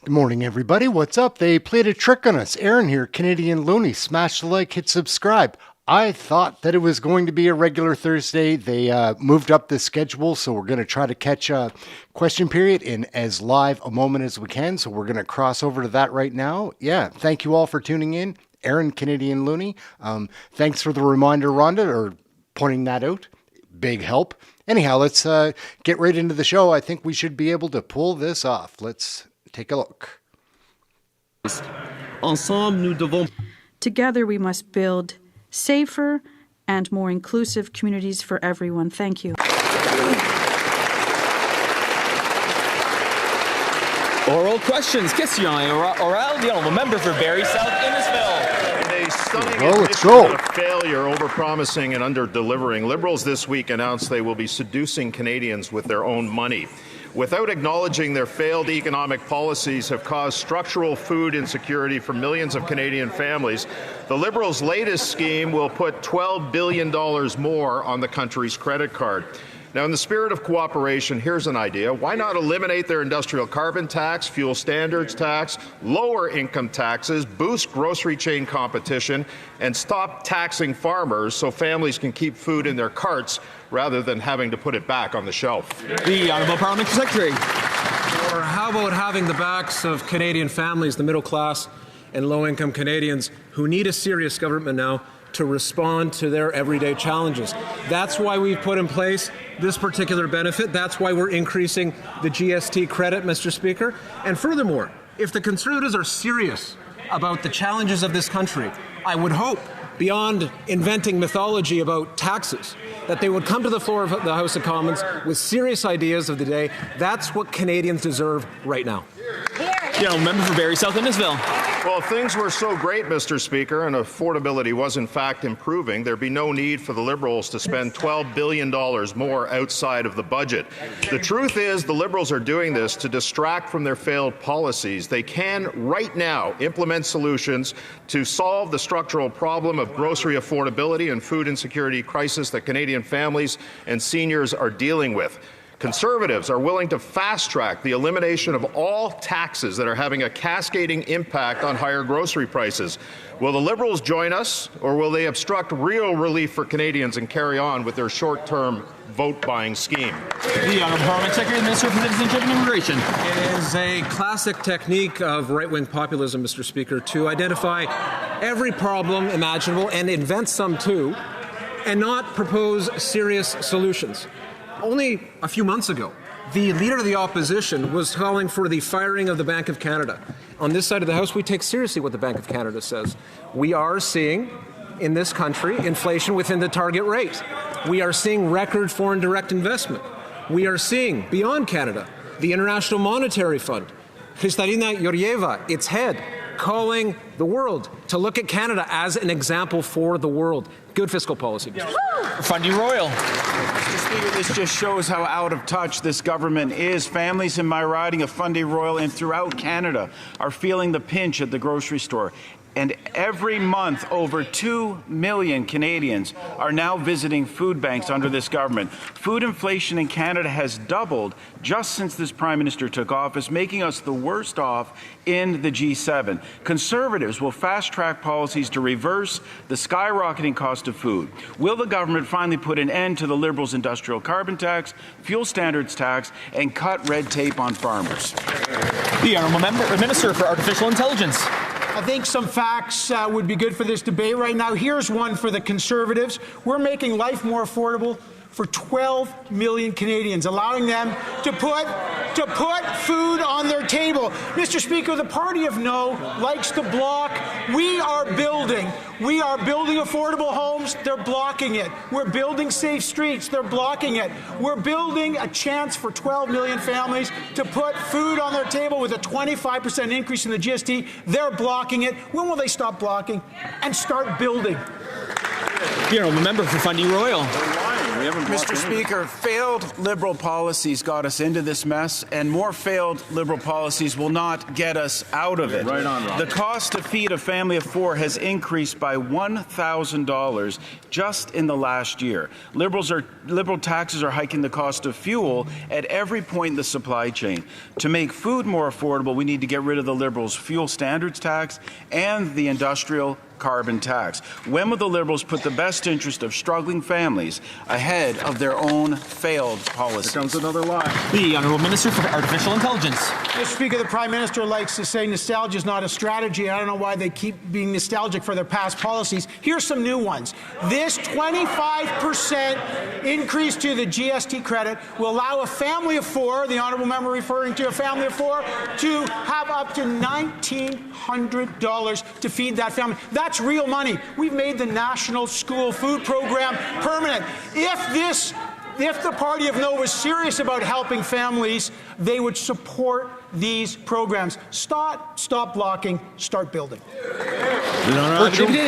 Good morning, everybody. What's up? They played a trick on us. Aaron here, Canadian Looney. Smash the like, hit subscribe. I thought that it was going to be a regular Thursday. They moved up the schedule, so we're going to try to catch a question period in as live a moment as we can. So we're going to cross over to that right now. Yeah, thank you all for tuning in. Aaron, Canadian Looney. Thanks for the reminder, Rhonda, or pointing that out. Big help. Anyhow, let's get right into the show. I think we should be able to pull this off. Let's take a look. Together we must build safer and more inclusive communities for everyone. Thank you. Oral questions. Question oral. The honourable member for Barrie South Innisfil. A stunning admission of failure, over-promising and under-delivering. Liberals this week announced they will be seducing Canadians with their own money. Without acknowledging their failed economic policies have caused structural food insecurity for millions of Canadian families, the Liberals' latest scheme will put $12 billion more on the country's credit card. Now, in the spirit of cooperation, here's an idea. Why not eliminate their industrial carbon tax, fuel standards tax, lower income taxes, boost grocery chain competition, and stop taxing farmers so families can keep food in their carts rather than having to put it back on the shelf? The Honourable Parliamentary Secretary. Or how about having the backs of Canadian families, the middle class and low-income Canadians who need a serious government now to respond to their everyday challenges? That's why we've put in place this particular benefit. That's why we're increasing the GST credit, Mr. Speaker. And furthermore, if the Conservatives are serious about the challenges of this country, I would hope, beyond inventing mythology about taxes, that they would come to the floor of the House of Commons with serious ideas of the day. That's what Canadians deserve right now. Member for Barrie South Innisfil. Well, if things were so great, Mr. Speaker, and affordability was in fact improving, there'd be no need for the Liberals to spend $12 billion more outside of the budget. The truth is the Liberals are doing this to distract from their failed policies. They can, right now, implement solutions to solve the structural problem of grocery affordability and food insecurity crisis that Canadian families and seniors are dealing with. Conservatives are willing to fast-track the elimination of all taxes that are having a cascading impact on higher grocery prices. Will the Liberals join us, or will they obstruct real relief for Canadians and carry on with their short-term vote-buying scheme? The Honourable Parliamentary Secretary, the Minister for Citizenship and Immigration. It is a classic technique of right-wing populism, Mr. Speaker, to identify every problem imaginable and invent some too, and not propose serious solutions. Only a few months ago, the Leader of the Opposition was calling for the firing of the Bank of Canada. On this side of the House, we take seriously what the Bank of Canada says. We are seeing, in this country, inflation within the target rate. We are seeing record foreign direct investment. We are seeing, beyond Canada, the International Monetary Fund, Kristalina Georgieva, its head, calling the world to look at Canada as an example for the world. Good fiscal policy. Fundy Royal. Mr. Speaker, this just shows how out of touch this government is. Families in my riding of Fundy Royal and throughout Canada are feeling the pinch at the grocery store. And every month, over 2 million Canadians are now visiting food banks under this government. Food inflation in Canada has doubled just since this Prime Minister took office, making us the worst off in the G7. Conservatives will fast-track policies to reverse the skyrocketing cost of food. Will the government finally put an end to the Liberals' industrial carbon tax, fuel standards tax, and cut red tape on farmers? The Honourable Minister for Artificial Intelligence. I think some facts would be good for this debate right now. Here's one for the Conservatives. We're making life more affordable for 12 million Canadians, allowing them to put food on their table. Mr. Speaker, the party of no likes to block. We are building affordable homes. They're blocking it. We're building safe streets. They're blocking it. We're building a chance for 12 million families to put food on their table with a 25% increase in the GST. They're blocking it. When will they stop blocking and start building? The Honourable Member for Fundy Royal. Mr. Speaker, failed Liberal policies got us into this mess, and more failed Liberal policies will not get us out of it. Right on, Rob. The cost to feed a family of four has increased by $1,000 just in the last year. Liberal taxes are hiking the cost of fuel at every point in the supply chain. To make food more affordable, we need to get rid of the Liberals' fuel standards tax and the industrial carbon tax. When will the Liberals put the best interest of struggling families ahead of their own failed policies? Here comes another lie. The Honourable Minister for Artificial Intelligence. Mr. Speaker, the Prime Minister likes to say nostalgia is not a strategy. I don't know why they keep being nostalgic for their past policies. Here's some new ones. This 25% increase to the GST credit will allow a family of four, the Honourable Member referring to a family of four, to have up to $1,900 to feed that family. That's real money. We've made the National School Food Program permanent. If the Party of No was serious about helping families, they would support these programs. Stop blocking, start building.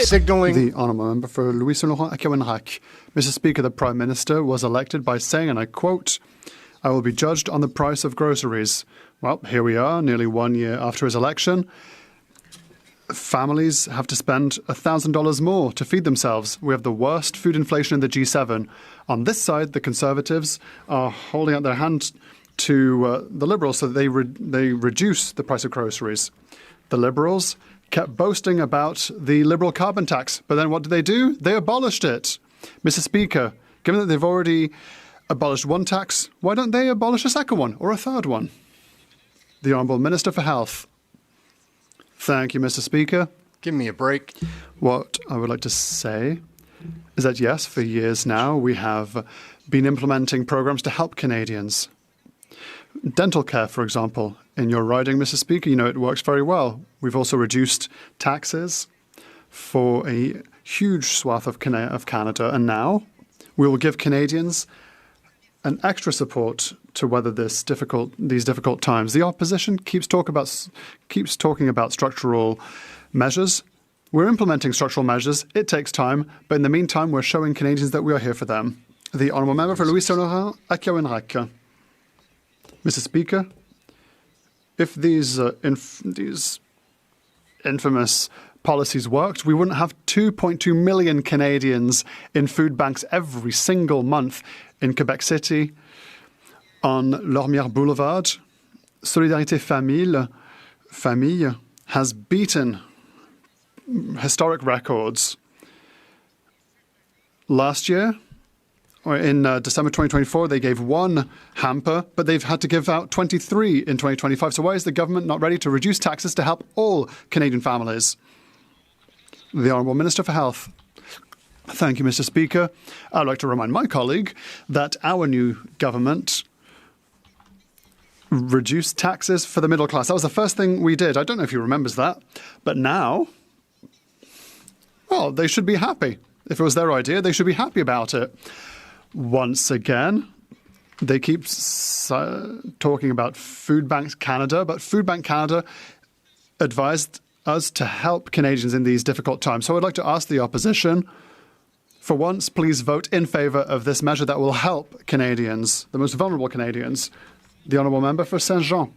Signaling The honourable member for Louis-Saint-Laurent-Acawenrac. Mr. Speaker, the Prime Minister was elected by saying, and I quote, "I will be judged on the price of groceries." Well, here we are, nearly 1 year after his election. Families have to spend $1,000 more to feed themselves. We have the worst food inflation in the G7. On this side, the Conservatives are holding out their hand to the Liberals so that they reduce the price of groceries. The Liberals kept boasting about the Liberal carbon tax, but then what did they do? They abolished it. Mr. Speaker, given that they've already abolished one tax, why don't they abolish a second one or a third one? The Honourable Minister for Health. Thank you, Mr. Speaker. Give me a break. What I would like to say is that, yes, for years now, we have been implementing programs to help Canadians. Dental care, for example. In your riding, Mr. Speaker, you know it works very well. We've also reduced taxes for a huge swath of Canada. And now we will give Canadians an extra support to weather these difficult times. The opposition keeps talking about structural measures. We're implementing structural measures. It takes time, but in the meantime, we're showing Canadians that we are here for them. The honourable member for Louis-Saint-Laurent-Acawenrac. Mr. Speaker, if these infamous policies worked, we wouldn't have 2.2 million Canadians in food banks every single month in Quebec City, on Lormière Boulevard. Solidarité Famille has beaten historic records. Last year, or in December 2024, they gave one hamper, but they've had to give out 23 in 2025. So why is the government not ready to reduce taxes to help all Canadian families? The Honourable Minister for Health. Thank you, Mr. Speaker. I'd like to remind my colleague that our new government reduced taxes for the middle class. That was the first thing we did. I don't know if he remembers that. But now, well, they should be happy. If it was their idea, they should be happy about it. Once again, they keep talking about Food Bank Canada, but Food Bank Canada advised us to help Canadians in these difficult times. So I'd like to ask the opposition, for once, please vote in favour of this measure that will help Canadians, the most vulnerable Canadians. The Honourable Member for Saint-Jean.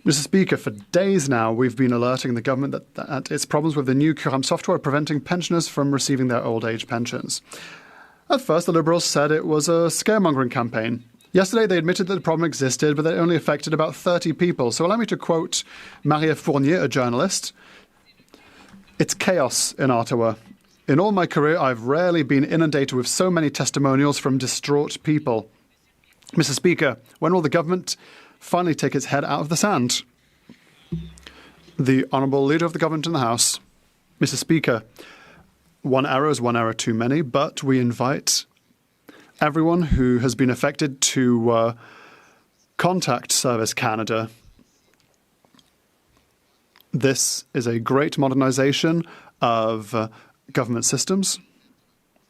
Mr. Speaker, for days now, we've been alerting the government that its problems with the new Curam software are preventing pensioners from receiving their old age pensions. At first, the Liberals said it was a scaremongering campaign. Yesterday, they admitted that the problem existed, but that it only affected about 30 people. So allow me to quote Maria Fournier, a journalist. "It's chaos in Ottawa. In all my career, I've rarely been inundated with so many testimonials from distraught people." Mr. Speaker, when will the government finally take its head out of the sand? The Honourable Leader of the Government in the House. Mr. Speaker, one error is one error too many, but we invite everyone who has been affected to contact Service Canada. This is a great modernisation of government systems.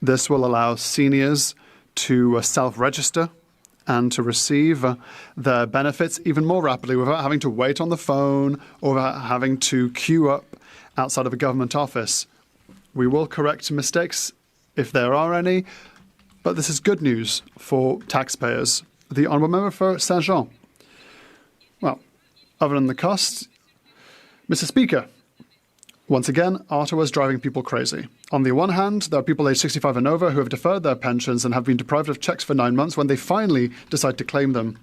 This will allow seniors to self-register and to receive their benefits even more rapidly without having to wait on the phone or without having to queue up outside of a government office. We will correct mistakes if there are any, but this is good news for taxpayers. The Honourable Member for Saint-Jean. Well, other than the cost, Mr. Speaker, once again, Ottawa is driving people crazy. On the one hand, there are people aged 65 and over who have deferred their pensions and have been deprived of checks for 9 months when they finally decide to claim them.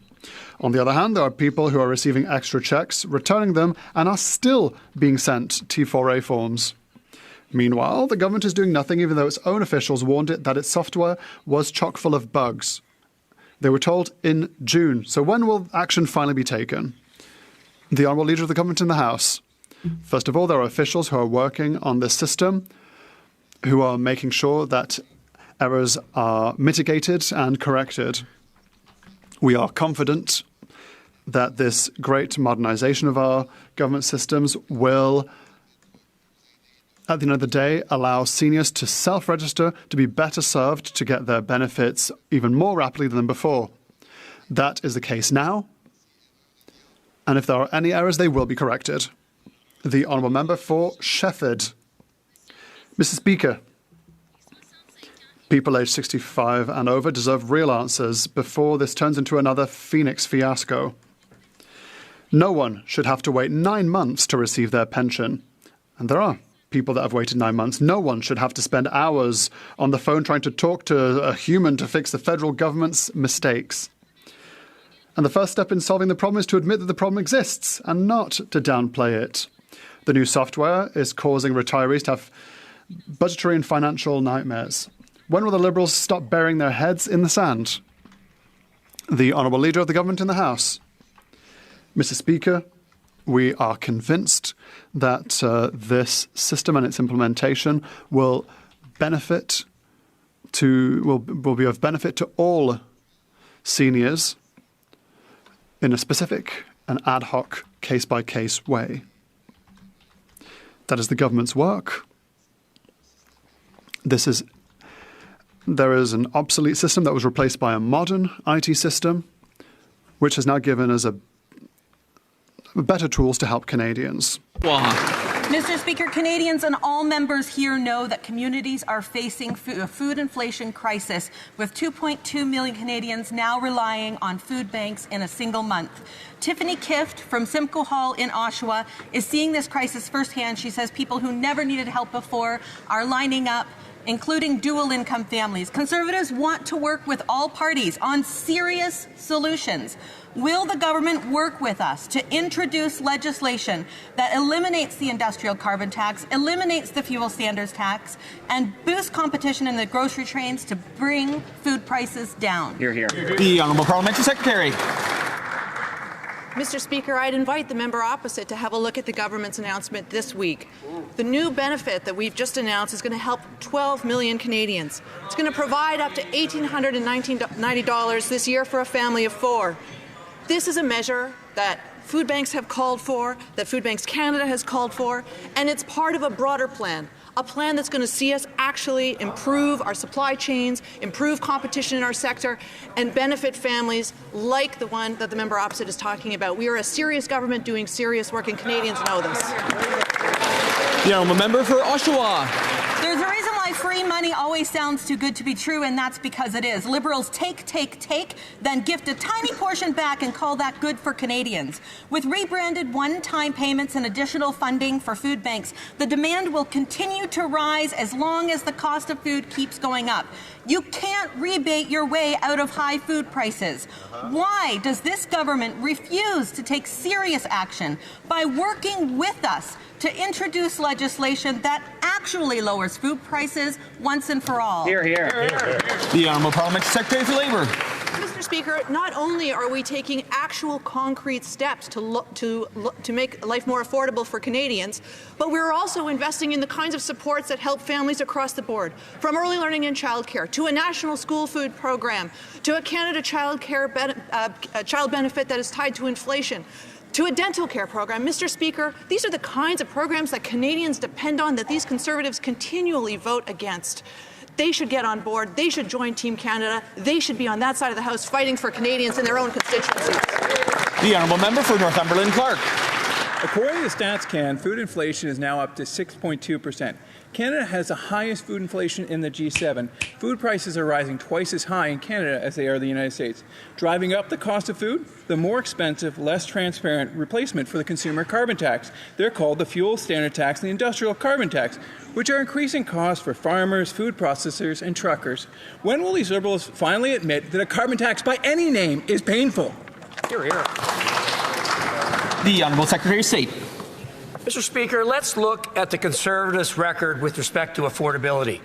On the other hand, there are people who are receiving extra checks, returning them, and are still being sent T4A forms. Meanwhile, the government is doing nothing even though its own officials warned it that its software was chock full of bugs. They were told in June. So when will action finally be taken? The Honourable Leader of the Government in the House. First of all, there are officials who are working on this system, who are making sure that errors are mitigated and corrected. We are confident that this great modernisation of our government systems will, at the end of the day, allow seniors to self-register, to be better served, to get their benefits even more rapidly than before. That is the case now, and if there are any errors, they will be corrected. The Honourable Member for Shefford. Mr. Speaker, people aged 65 and over deserve real answers before this turns into another Phoenix fiasco. No one should have to wait 9 months to receive their pension. And there are people that have waited 9 months. No one should have to spend hours on the phone trying to talk to a human to fix the federal government's mistakes. And the first step in solving the problem is to admit that the problem exists and not to downplay it. The new software is causing retirees to have budgetary and financial nightmares. When will the Liberals stop burying their heads in the sand? The Honourable Leader of the Government in the House. Mr. Speaker, we are convinced that this system and its implementation will be of benefit to all seniors in a specific and ad hoc case-by-case way. That is the government's work. There is an obsolete system that was replaced by a modern IT system, which has now given us better tools to help Canadians. Mr. Speaker, Canadians and all members here know that communities are facing a food inflation crisis, with 2.2 million Canadians now relying on food banks in a single month. Tiffany Kift from Simcoe Hall in Oshawa is seeing this crisis firsthand. She says people who never needed help before are lining up, including dual-income families. Conservatives want to work with all parties on serious solutions. Will the government work with us to introduce legislation that eliminates the industrial carbon tax, eliminates the fuel standards tax, and boosts competition in the grocery trains to bring food prices down? Hear, hear. The Honourable Parliamentary Secretary. Mr. Speaker, I'd invite the member opposite to have a look at the government's announcement this week. The new benefit that we've just announced is going to help 12 million Canadians. It's going to provide up to $1,890 this year for a family of 4. This is a measure that food banks have called for, that Food Banks Canada has called for, and it's part of a broader plan. A plan that's going to see us actually improve our supply chains, improve competition in our sector, and benefit families like the one that the member opposite is talking about. We are a serious government doing serious work, and Canadians know this. The Honourable Member for Oshawa. There's a reason why free money always sounds too good to be true, and that's because it is. Liberals take, then gift a tiny portion back and call that good for Canadians. With rebranded one-time payments and additional funding for food banks, the demand will continue to rise as long as the cost of food keeps going up. You can't rebate your way out of high food prices. Why does this government refuse to take serious action by working with us to introduce legislation that actually lowers food prices once and for all? Hear, hear. The Honourable Parliamentary Secretary for Labour. Mr. Speaker, not only are we taking actual concrete steps to make life more affordable for Canadians, but we're also investing in the kinds of supports that help families across the board, from early learning and childcare to a national school food program, to a Canada child benefit that is tied to inflation, to a dental care program. Mr. Speaker, these are the kinds of programs that Canadians depend on that these Conservatives continually vote against. They should get on board. They should join Team Canada. They should be on that side of the House fighting for Canadians in their own constituencies. The Honourable Member for Northumberland Clark. According to StatsCan, food inflation is now up to 6.2%. Canada has the highest food inflation in the G7. Food prices are rising twice as high in Canada as they are in the United States. Driving up the cost of food, the more expensive, less transparent replacement for the consumer carbon tax. They're called the fuel standard tax and the industrial carbon tax, which are increasing costs for farmers, food processors, and truckers. When will these Liberals finally admit that a carbon tax by any name is painful? Hear, hear. The Honourable Secretary of State. Mr. Speaker, let's look at the Conservatives' record with respect to affordability.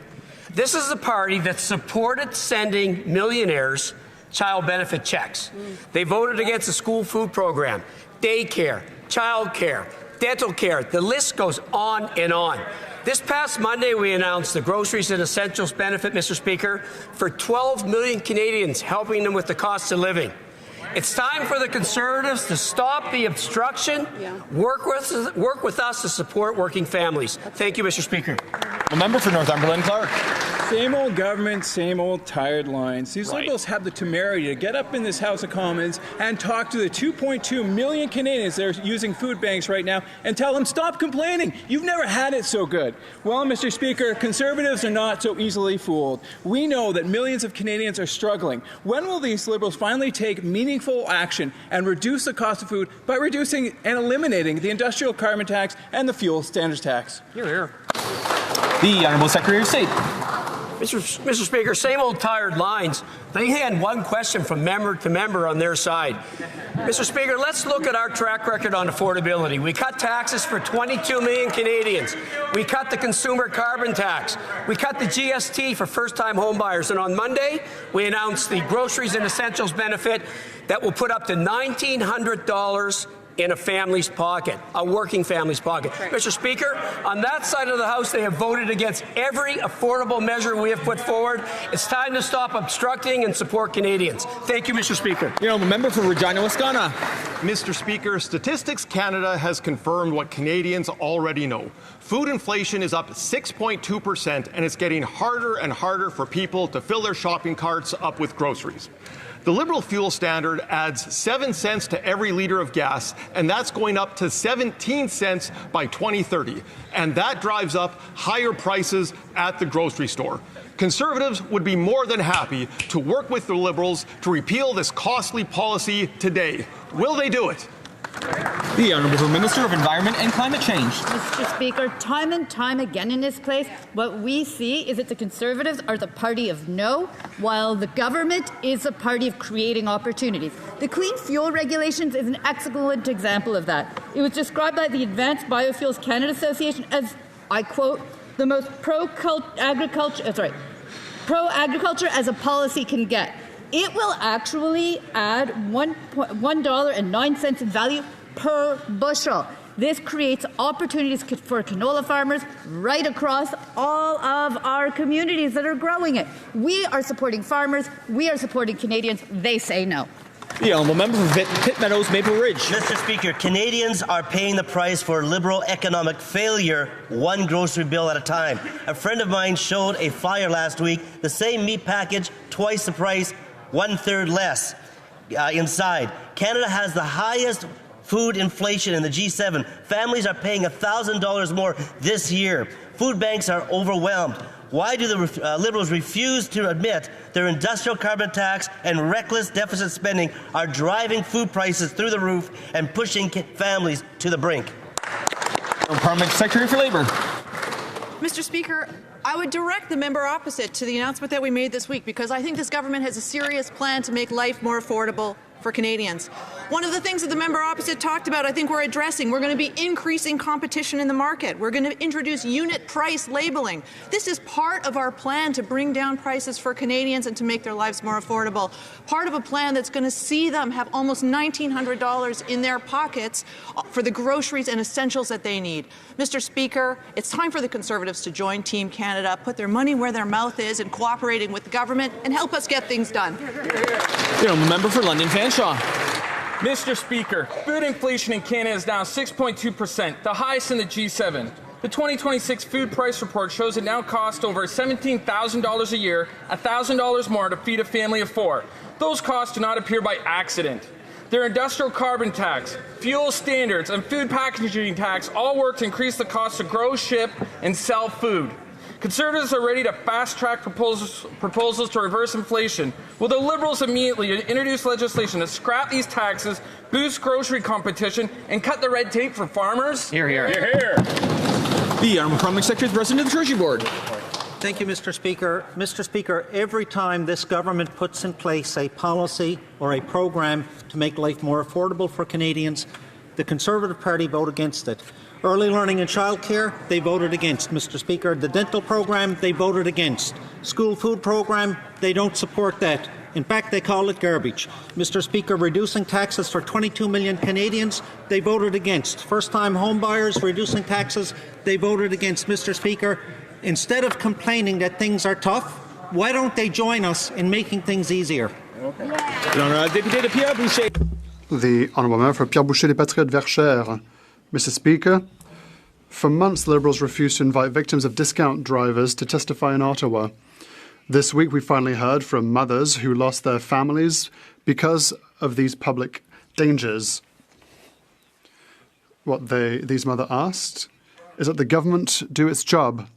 This is the party that supported sending millionaires child benefit checks. They voted against the school food program, daycare, childcare, dental care. The list goes on and on. This past Monday, we announced the Groceries and Essentials benefit, Mr. Speaker, for 12 million Canadians, helping them with the cost of living. It's time for the Conservatives to stop the obstruction, work with us to support working families. Thank you, Mr. Speaker. The member for Northumberland Clark. Same old government, same old tired lines. These Liberals have the temerity to get up in this House of Commons and talk to the 2.2 million Canadians that are using food banks right now and tell them, stop complaining. You've never had it so good. Well, Mr. Speaker, Conservatives are not so easily fooled. We know that millions of Canadians are struggling. When will these Liberals finally take meaningful action and reduce the cost of food by reducing and eliminating the industrial carbon tax and the fuel standards tax? Hear, hear. The Honourable Secretary of State. Mr. Speaker, same old tired lines. They hand one question from member to member on their side. Mr. Speaker, let's look at our track record on affordability. We cut taxes for 22 million Canadians. We cut the consumer carbon tax. We cut the GST for first-time homebuyers. And on Monday, we announced the Groceries and Essentials benefit that will put up to $1,900 in a family's pocket, a working family's pocket. Mr. Speaker, on that side of the House, they have voted against every affordable measure we have put forward. It's time to stop obstructing and support Canadians. Thank you, Mr. Speaker. You know, member for Regina, Wascana. Mr. Speaker, Statistics Canada has confirmed what Canadians already know. Food inflation is up 6.2%, and it's getting harder and harder for people to fill their shopping carts up with groceries. The Liberal fuel standard adds 7 cents to every litre of gas, and that's going up to 17 cents by 2030. And that drives up higher prices at the grocery store. Conservatives would be more than happy to work with the Liberals to repeal this costly policy today. Will they do it? The Honourable Minister of Environment and Climate Change. Mr. Speaker, time and time again in this place, what we see is that the Conservatives are the party of no, while the government is the party of creating opportunities. The Clean Fuel Regulations is an excellent example of that. It was described by the Advanced Biofuels Canada Association as, I quote, the most pro-agriculture as a policy can get. It will actually add $1.09 in value per bushel. This creates opportunities for canola farmers right across all of our communities that are growing it. We are supporting farmers. We are supporting Canadians. They say no. The Honourable Member for Pitt Meadows, Maple Ridge. Mr. Speaker, Canadians are paying the price for Liberal economic failure, one grocery bill at a time. A friend of mine showed a flyer last week, the same meat package, twice the price, 1/3 less inside. Canada has the highest food inflation in the G7. Families are paying $1,000 more this year. Food banks are overwhelmed. Why do the Liberals refuse to admit their industrial carbon tax and reckless deficit spending are driving food prices through the roof and pushing families to the brink? Parliament Secretary for Labour. Mr. Speaker, I would direct the member opposite to the announcement that we made this week, because I think this government has a serious plan to make life more affordable for Canadians. One of the things that the member opposite talked about, I think we're addressing. We're going to be increasing competition in the market. We're going to introduce unit price labeling. This is part of our plan to bring down prices for Canadians and to make their lives more affordable. Part of a plan that's going to see them have almost $1,900 in their pockets for the groceries and essentials that they need. Mr. Speaker, it's time for the Conservatives to join Team Canada, put their money where their mouth is in cooperating with the government, and help us get things done. Member for London Fanshawe. Mr. Speaker, food inflation in Canada is now 6.2%, the highest in the G7. The 2026 food price report shows it now costs over $17,000 a year, $1,000 more to feed a family of 4. Those costs do not appear by accident. Their industrial carbon tax, fuel standards, and food packaging tax all work to increase the cost to grow, ship, and sell food. Conservatives are ready to fast-track proposals to reverse inflation. Will the Liberals immediately introduce legislation to scrap these taxes, boost grocery competition, and cut the red tape for farmers? Hear, hear. Hear, hear. The Honourable Parliamentary Secretary, the President of the Treasury Board. Thank you, Mr. Speaker. Mr. Speaker, every time this government puts in place a policy or a program to make life more affordable for Canadians, the Conservative Party vote against it. Early learning and childcare, they voted against, Mr. Speaker. The dental program, they voted against. School food program, they don't support that. In fact, they call it garbage. Mr. Speaker, reducing taxes for 22 million Canadians, they voted against. First-time home buyers, reducing taxes, they voted against. Mr. Speaker, instead of complaining that things are tough, why don't they join us in making things easier? The Honourable Member for Pierre Boucher, Les Patriotes Verchères. Mr. Speaker, for months the Liberals refused to invite victims of discount drivers to testify in Ottawa. This week we finally heard from mothers who lost their families because of these public dangers. What these mothers asked is that the government do its job.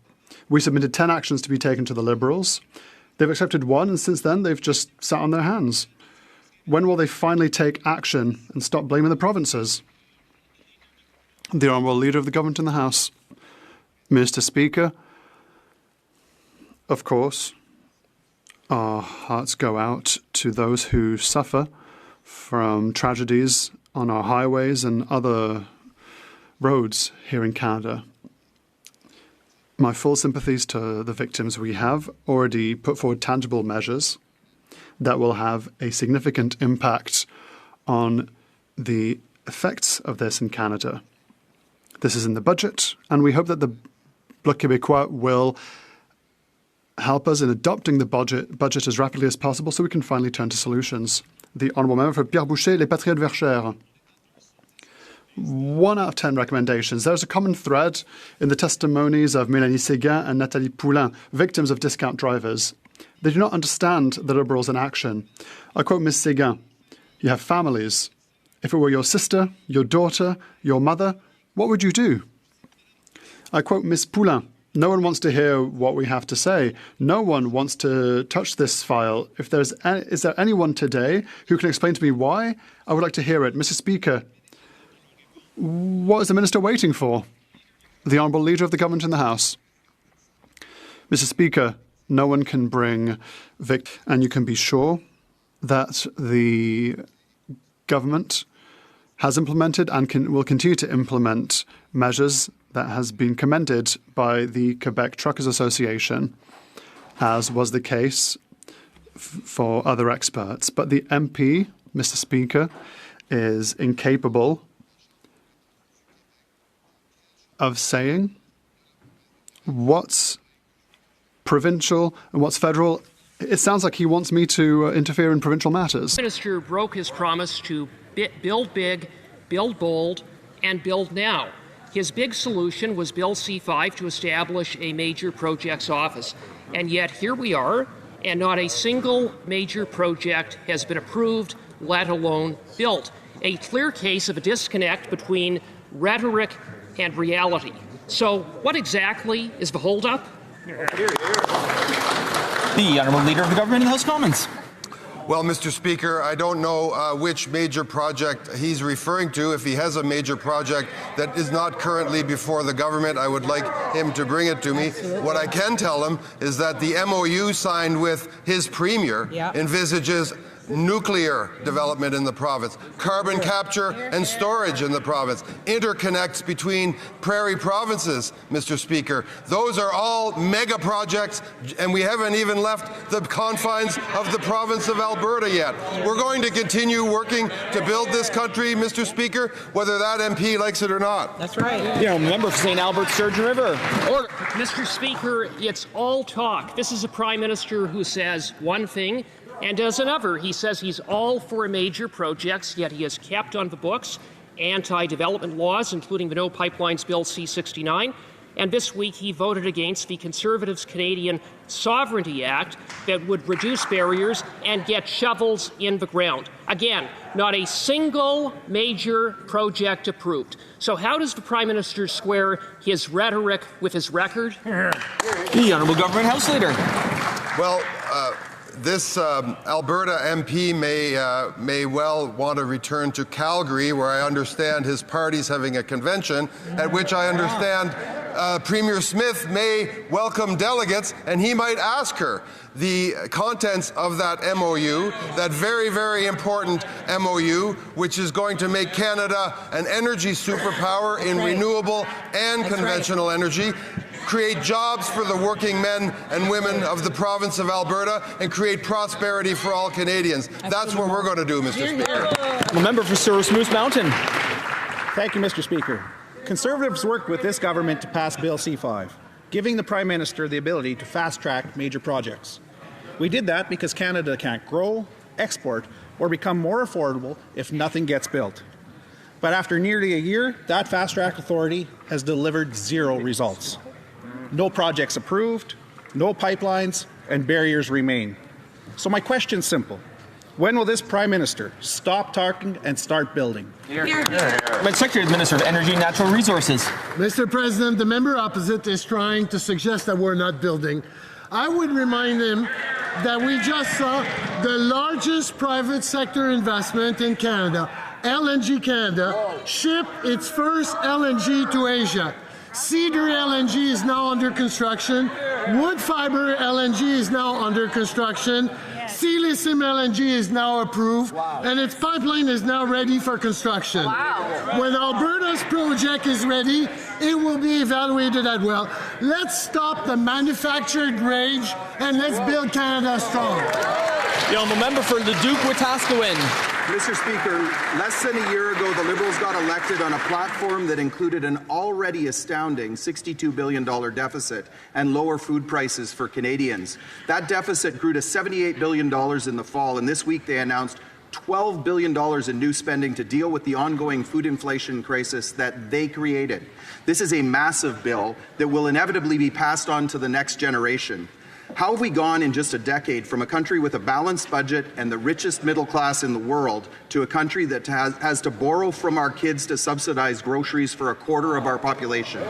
We submitted 10 actions to be taken to the Liberals. They've accepted one, and since then they've just sat on their hands. When will they finally take action and stop blaming the provinces? The Honourable Leader of the Government in the House. Mr. Speaker, of course, our hearts go out to those who suffer from tragedies on our highways and other roads here in Canada. My full sympathies to the victims. We have already put forward tangible measures that will have a significant impact on the effects of this in Canada. This is in the budget, and we hope that the Bloc Québécois will help us in adopting the budget as rapidly as possible so we can finally turn to solutions. The Honourable Member for Pierre Boucher, Les Patriotes Verchères. 1 out of 10 recommendations. There's a common thread in the testimonies of Mélanie Séguin and Nathalie Poulin, victims of discount drivers. They do not understand the Liberals in action. I quote Ms. Séguin, "You have families. If it were your sister, your daughter, your mother, what would you do?" I quote Ms. Poulin, "No one wants to hear what we have to say. No one wants to touch this file. Is there anyone today who can explain to me why? I would like to hear it." Mr. Speaker, what is the Minister waiting for? The Honourable Leader of the Government in the House. Mr. Speaker, no one can bring and you can be sure that the government has implemented and will continue to implement measures that has been commended by the Quebec Truckers Association, as was the case for other experts. But the MP, Mr. Speaker, is incapable of saying what's provincial and what's federal. It sounds like he wants me to interfere in provincial matters. The minister broke his promise to build big, build bold, and build now. His big solution was Bill C-5 to establish a major projects office. And yet here we are, and not a single major project has been approved, let alone built. A clear case of a disconnect between rhetoric and reality. So what exactly is the holdup? The Honourable Leader of the Government in the House of Commons. Well, Mr. Speaker, I don't know which major project he's referring to. If he has a major project that is not currently before the government, I would like him to bring it to me. What I can tell him is that the MOU signed with his premier envisages nuclear development in the province, carbon capture and storage in the province, interconnects between prairie provinces, Mr. Speaker. Those are all mega projects, and we haven't even left the confines of the province of Alberta yet. We're going to continue working to build this country, Mr. Speaker, whether that MP likes it or not. That's right. Yeah, member for St. Albert, Sturgeon River. Order. Mr. Speaker, it's all talk. This is a Prime Minister who says one thing and does another. He says he's all for major projects, yet he has kept on the books anti-development laws, including the No Pipelines Bill C-69. And this week he voted against the Conservatives' Canadian Sovereignty Act that would reduce barriers and get shovels in the ground. Again, not a single major project approved. So how does the Prime Minister square his rhetoric with his record? The Honourable Government House Leader. Well, this Alberta MP may well want to return to Calgary, where I understand his party's having a convention, at which I understand Premier Smith may welcome delegates, and he might ask her the contents of that MOU, that very, very important MOU, which is going to make Canada an energy superpower in renewable and conventional energy, create jobs for the working men and women of the province of Alberta, and create prosperity for all Canadians. That's what we're going to do, Mr. Speaker. The member for Surrey Moose Mountain. Thank you, Mr. Speaker. Conservatives worked with this government to pass Bill C5, giving the Prime Minister the ability to fast-track major projects. We did that because Canada can't grow, export, or become more affordable if nothing gets built. But after nearly a year, that fast-track authority has delivered 0 results. No projects approved, no pipelines, and barriers remain. So my question's simple. When will this Prime Minister stop talking and start building? Secretary of the Minister of Energy and Natural Resources. Mr. President, the member opposite is trying to suggest that we're not building. I would remind him that we just saw the largest private sector investment in Canada, LNG Canada, ship its first LNG to Asia. Cedar LNG is now under construction. Wood fiber LNG is now under construction. Sealysim LNG is now approved, and its pipeline is now ready for construction. When Alberta's project is ready, it will be evaluated as well. Let's stop the manufactured rage, and let's build Canada strong. The honourable member for Leduc-Wetaskiwin. Mr. Speaker, less than a year ago, the Liberals got elected on a platform that included an already astounding $62 billion deficit and lower food prices for Canadians. That deficit grew to $78 billion in the fall, and this week they announced $12 billion in new spending to deal with the ongoing food inflation crisis that they created. This is a massive bill that will inevitably be passed on to the next generation. How have we gone in just a decade from a country with a balanced budget and the richest middle class in the world to a country that has to borrow from our kids to subsidize groceries for a quarter of our population?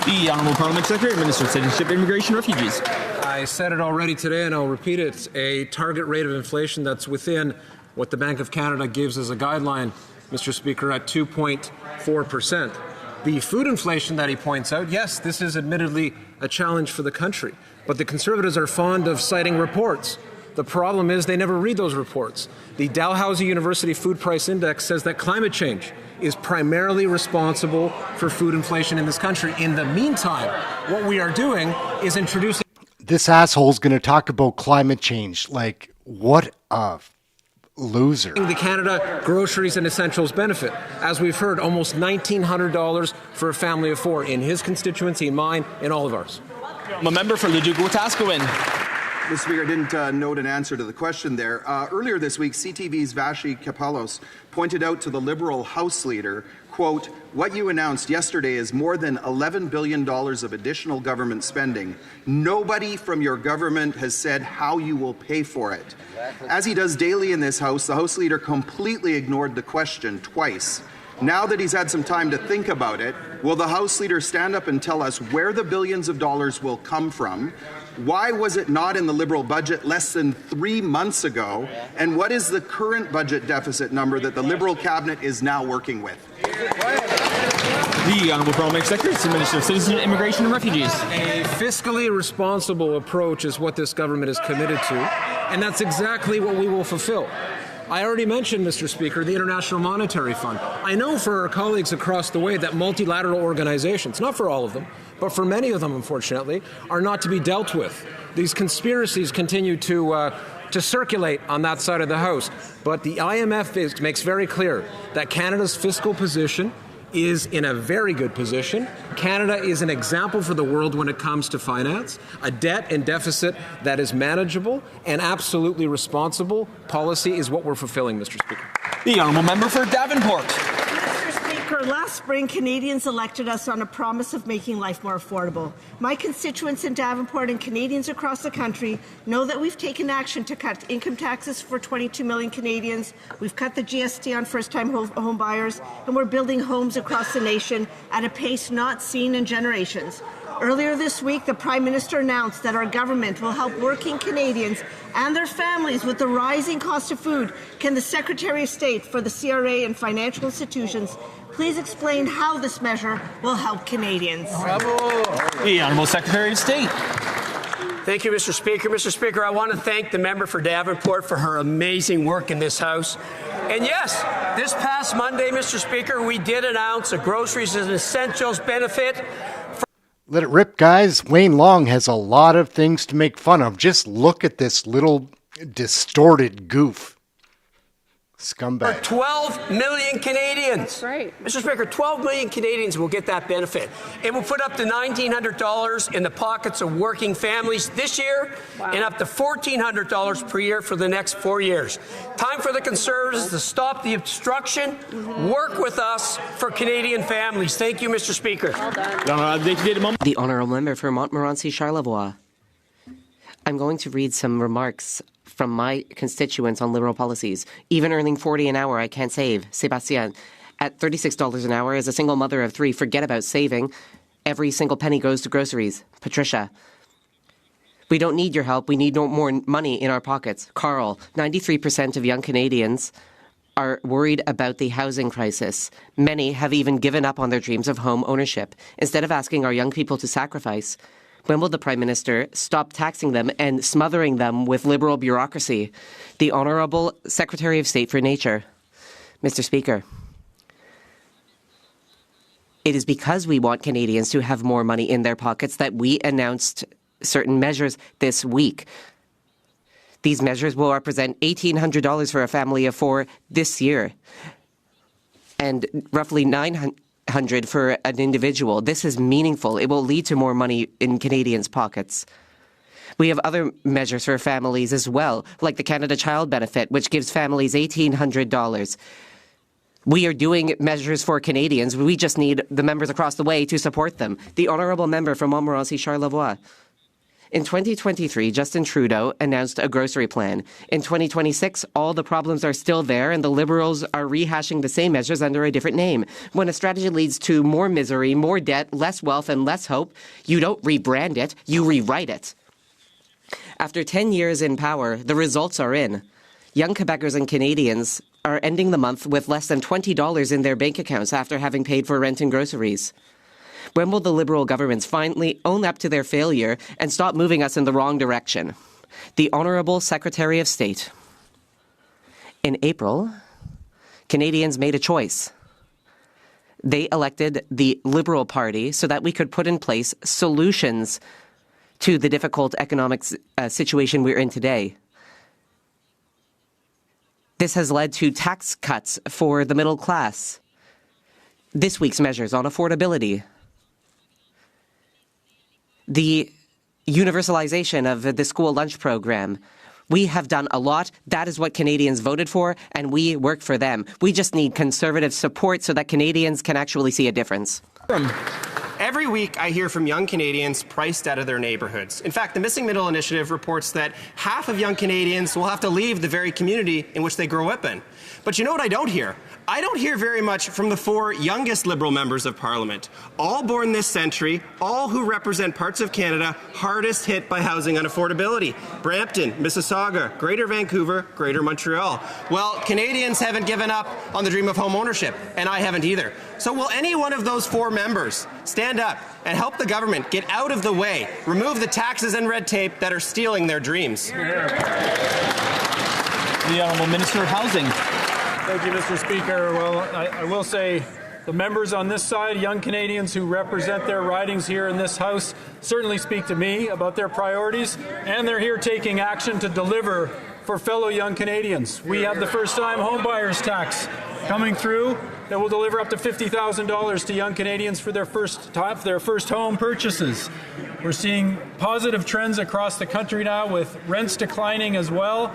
The Honourable Parliament Secretary, Minister of Citizenship, Immigration, Refugees. I said it already today, and I'll repeat it. A target rate of inflation that's within what the Bank of Canada gives as a guideline, Mr. Speaker, at 2.4%. The food inflation that he points out, yes, this is admittedly a challenge for the country, but the Conservatives are fond of citing reports. The problem is they never read those reports. The Dalhousie University Food Price Index says that climate change is primarily responsible for food inflation in this country. In the meantime, what we are doing is introducing... This asshole's going to talk about climate change. Like, what a loser. The Canada Groceries and Essentials benefit. As we've heard, almost $1,900 for a family of 4 in his constituency, in mine, in all of ours. I'm a member for Leduc-Wetaskiwin. Mr. Speaker, I didn't note an answer to the question there. Earlier this week, CTV's Vashi Kapelos pointed out to the Liberal House Leader, quote, what you announced yesterday is more than $11 billion of additional government spending. Nobody from your government has said how you will pay for it. As he does daily in this House, the House Leader completely ignored the question twice. Now that he's had some time to think about it, will the House Leader stand up and tell us where the billions of dollars will come from? Why was it not in the Liberal budget less than 3 months ago? And what is the current budget deficit number that the Liberal cabinet is now working with? The Honourable Parliament Secretary, Minister of Citizenship, Immigration and Refugees. A fiscally responsible approach is what this government is committed to, and that's exactly what we will fulfill. I already mentioned, Mr. Speaker, the International Monetary Fund. I know for our colleagues across the way that multilateral organizations, not for all of them, but for many of them, unfortunately, are not to be dealt with. These conspiracies continue to circulate on that side of the House. But the IMF makes very clear that Canada's fiscal position is in a very good position. Canada is an example for the world when it comes to finance, a debt and deficit that is manageable and absolutely responsible policy is what we're fulfilling, Mr. Speaker. The Honourable Member for Davenport. Speaker, last spring, Canadians elected us on a promise of making life more affordable. My constituents in Davenport and Canadians across the country know that we've taken action to cut income taxes for 22 million Canadians. We've cut the GST on first-time home buyers, and we're building homes across the nation at a pace not seen in generations. Earlier this week, the Prime Minister announced that our government will help working Canadians and their families with the rising cost of food. Can the Secretary of State for the CRA and financial institutions please explain how this measure will help Canadians? The Honourable Secretary of State. Thank you, Mr. Speaker. Mr. Speaker, I want to thank the member for Davenport for her amazing work in this House. And yes, this past Monday, Mr. Speaker, we did announce a groceries and essentials benefit. Let it rip, guys. Wayne Long has a lot of things to make fun of. Just look at this little distorted goof. Scumbag. For 12 million Canadians. Right. Mr. Speaker, 12 million Canadians will get that benefit. It will put up to $1,900 in the pockets of working families this year and up to $1,400 per year for the next 4 years. Time for the Conservatives to stop the obstruction, work with us for Canadian families. Thank you, Mr. Speaker. The Honourable Member for Montmorency Charlevoix. I'm going to read some remarks from my constituents on Liberal policies. Even earning $40 an hour, I can't save. Sebastien, at $36 an hour, as a single mother of 3, forget about saving. Every single penny goes to groceries. Patricia, we don't need your help. We need no more money in our pockets. Carl, 93% of young Canadians are worried about the housing crisis. Many have even given up on their dreams of home ownership. Instead of asking our young people to sacrifice, when will the Prime Minister stop taxing them and smothering them with Liberal bureaucracy? The Honourable Secretary of State for Nature. Mr. Speaker, it is because we want Canadians to have more money in their pockets that we announced certain measures this week. These measures will represent $1,800 for a family of 4 this year, and roughly $900 for an individual. This is meaningful. It will lead to more money in Canadians' pockets. We have other measures for families as well, like the Canada Child Benefit, which gives families $1,800. We are doing measures for Canadians. We just need the members across the way to support them. The Honourable Member from Montmorency Charlevoix. In 2023, Justin Trudeau announced a grocery plan. In 2026, all the problems are still there, and the Liberals are rehashing the same measures under a different name. When a strategy leads to more misery, more debt, less wealth, and less hope, you don't rebrand it, you rewrite it. After 10 years in power, the results are in. Young Quebecers and Canadians are ending the month with less than $20 in their bank accounts after having paid for rent and groceries. When will the Liberal governments finally own up to their failure and stop moving us in the wrong direction? The Honourable Secretary of State. In April, Canadians made a choice. They elected the Liberal Party so that we could put in place solutions to the difficult economic situation we're in today. This has led to tax cuts for the middle class. This week's measures on affordability. The universalization of the school lunch program. We have done a lot. That is what Canadians voted for, and we work for them. We just need Conservative support so that Canadians can actually see a difference. Every week, I hear from young Canadians priced out of their neighbourhoods. In fact, the Missing Middle Initiative reports that half of young Canadians will have to leave the very community in which they grew up in. But you know what I don't hear? I don't hear very much from the 4 youngest Liberal members of Parliament, all born this century, all who represent parts of Canada hardest hit by housing unaffordability. Brampton, Mississauga, Greater Vancouver, Greater Montreal. Well, Canadians haven't given up on the dream of home ownership, and I haven't either. So will any one of those 4 members stand up and help the government get out of the way, remove the taxes and red tape that are stealing their dreams? The Honourable Minister of Housing. Thank you, Mr. Speaker. Well, I will say the members on this side, young Canadians who represent their ridings here in this House, certainly speak to me about their priorities, and they're here taking action to deliver for fellow young Canadians. We have the first-time homebuyers tax coming through that will deliver up to $50,000 to young Canadians for their first home purchases. We're seeing positive trends across the country now with rents declining as well.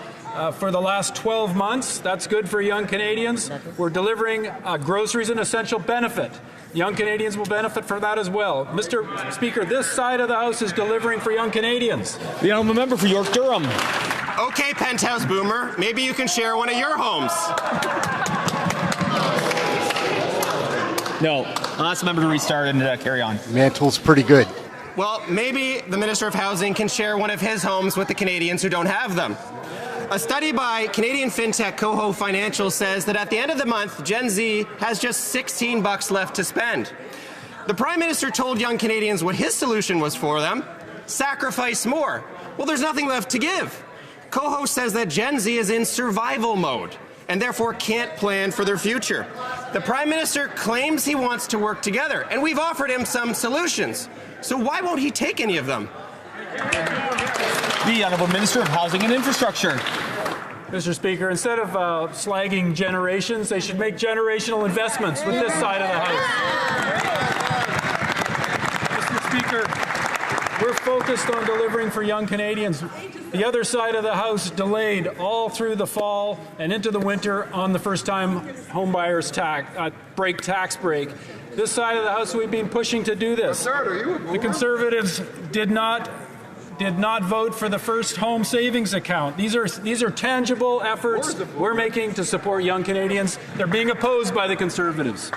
for the last 12 months. That's good for young Canadians. We're delivering groceries and essential benefit. Young Canadians will benefit from that as well. Mr. Speaker, this side of the House is delivering for young Canadians. The honourable member for York Durham. Okay, penthouse boomer, maybe you can share one of your homes. No, I'll ask the member to restart and carry on. Mantle's pretty good. Well, maybe the Minister of Housing can share one of his homes with the Canadians who don't have them. A study by Canadian fintech Coho Financial says that at the end of the month, Gen Z has just $16 left to spend. The Prime Minister told young Canadians what his solution was for them: sacrifice more. Well, there's nothing left to give. Coho says that Gen Z is in survival mode and therefore can't plan for their future. The Prime Minister claims he wants to work together, and we've offered him some solutions. So why won't he take any of them? The Honourable Minister of Housing and Infrastructure. Mr. Speaker, instead of slagging generations, they should make generational investments with this side of the House. Mr. Speaker, we're focused on delivering for young Canadians. The other side of the House delayed all through the fall and into the winter on the first-time homebuyers tax break. This side of the House, we've been pushing to do this. The Conservatives did not vote for the first home savings account. These are tangible efforts we're making to support young Canadians. They're being opposed by the Conservatives.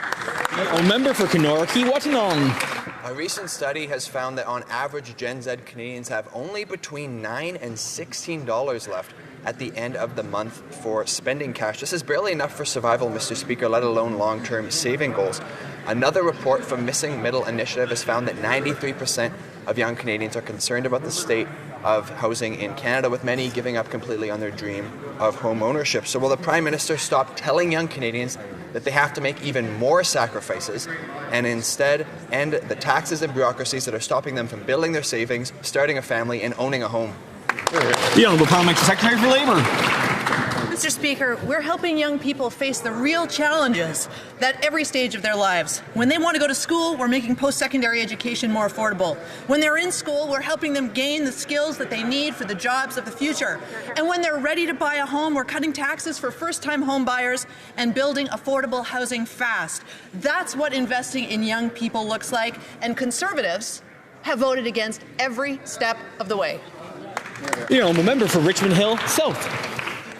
A member for Kanoraki, Watanong. A recent study has found that on average, Gen Z Canadians have only between $9 and $16 left at the end of the month for spending cash. This is barely enough for survival, Mr. Speaker, let alone long-term saving goals. Another report from Missing Middle Initiative has found that 93% of young Canadians are concerned about the state of housing in Canada, with many giving up completely on their dream of home ownership. So will the Prime Minister stop telling young Canadians that they have to make even more sacrifices and instead end the taxes and bureaucracies that are stopping them from building their savings, starting a family, and owning a home? The Honourable Parliamentary Secretary for Labour. Mr. Speaker, we're helping young people face the real challenges at every stage of their lives. When they want to go to school, we're making post-secondary education more affordable. When they're in school, we're helping them gain the skills that they need for the jobs of the future. And when they're ready to buy a home, we're cutting taxes for first-time home buyers and building affordable housing fast. That's what investing in young people looks like, and Conservatives have voted against every step of the way. The Honourable Member for Richmond Hill South.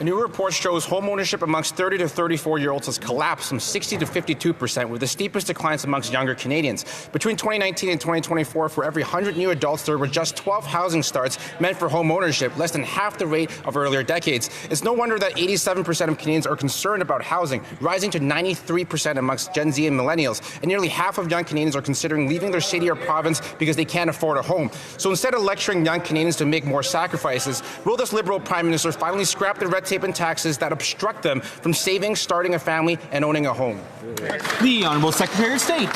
A new report shows home ownership amongst 30 to 34-year-olds has collapsed from 60 to 52%, with the steepest declines amongst younger Canadians. Between 2019 and 2024, for every 100 new adults, there were just 12 housing starts meant for home ownership, less than half the rate of earlier decades. It's no wonder that 87% of Canadians are concerned about housing, rising to 93% amongst Gen Z and millennials. And nearly half of young Canadians are considering leaving their city or province because they can't afford a home. So instead of lecturing young Canadians to make more sacrifices, will this Liberal Prime Minister finally scrap the red tape and taxes that obstruct them from saving, starting a family, and owning a home? The Honourable Secretary of State.